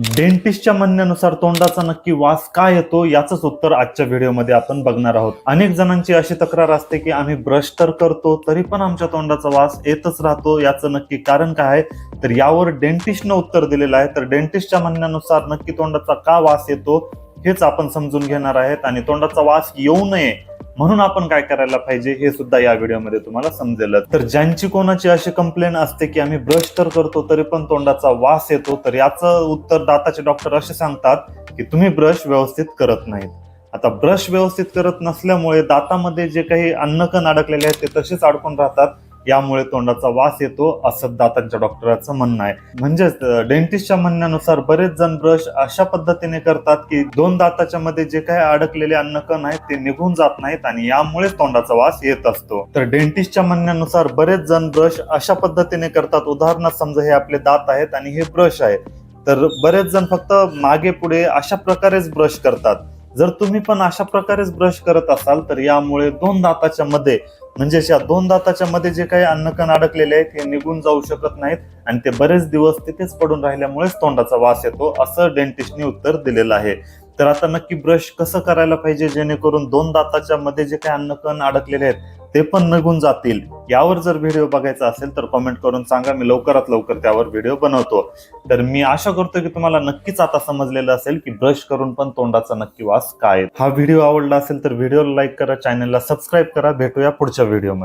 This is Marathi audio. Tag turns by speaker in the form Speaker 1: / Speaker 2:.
Speaker 1: डेंटिस्टच्या म्हणण्यानुसार तोंडाचा नक्की वास का येतो याचंच उत्तर आजच्या व्हिडिओमध्ये आपण बघणार आहोत। अनेक जणांची अशी तक्रार असते की आम्ही ब्रश तर करतो तरी पण आमच्या तोंडाचा वास येतच राहतो। याचं नक्की कारण काय आहे, तर यावर डेंटिस्टनं उत्तर दिलेलं आहे। तर डेंटिस्टच्या म्हणण्यानुसार नक्की तोंडाचा का वास येतो हेच आपण समजून घेणार आहेत आणि तोंडाचा वास येऊ नये म्हणून आपण काय करायला पाहिजे हे सुद्धा या व्हिडिओमध्ये तुम्हाला समजेल। तर ज्यांची कोणाची अशी कंप्लेंट असते की आम्ही ब्रश तर करतो तरी पण तोंडाचा वास येतो, तर याचं उत्तर दाताचे डॉक्टर असे सांगतात की तुम्ही ब्रश व्यवस्थित करत नाहीत। आता ब्रश व्यवस्थित करत नसल्यामुळे दातामध्ये जे काही अन्नकण अडकलेले आहेत ते तसेच अडकून राहतात, यामुळे तोंडाचा वास येतो असं दातांच्या डॉक्टरांचं म्हणणं आहे। म्हणजेच डेंटिस्टच्या म्हणण्यानुसार बरेच जण ब्रश अशा पद्धतीने करतात की दोन दाताच्या मध्ये जे काही अडकलेले अन्नकण आहेत ते निघून जात नाहीत आणि यामुळे तोंडाचा वास येत असतो। तर डेंटिस्टच्या म्हणण्यानुसार बरेच जण ब्रश अशा पद्धतीने करतात, उदाहरणार्थ समजा हे आपले दात आहेत आणि हे ब्रश आहे, तर बरेच जण फक्त मागे पुढे अशा प्रकारेच ब्रश करतात। जर तुम्ही पण अशा प्रकारेच ब्रश करत असाल तर यामुळे दोन दाताच्या मध्ये म्हणजे या दोन दाताच्या मध्ये जे काही अन्नकण अडकलेले आहेत हे निघून जाऊ शकत नाहीत आणि ते बरेच दिवस तिथेच पडून राहिल्यामुळेच तोंडाचा वास येतो असं डेंटिस्टने उत्तर दिलेलं आहे। तर आता नक्की ब्रश कसं करायला पाहिजे जेणेकरून दोन दाताच्या मध्ये जे काही अन्नकण अडकलेले आहेत ते पण निघून जातील, यावर जर व्हिडिओ बघायचा असेल तर कमेंट करून सांगा, मी लवकरात लवकर त्यावर व्हिडिओ बनवतो। तर मी आशा करतो की तुम्हाला नक्कीच आता समजलेलं असेल की ब्रश करून पण तोंडाचा नक्की वास काय। हा व्हिडिओ आवडला असेल तर व्हिडिओला लाईक करा, चॅनलला सबस्क्राईब करा। भेटूया पुढच्या व्हिडिओमध्ये।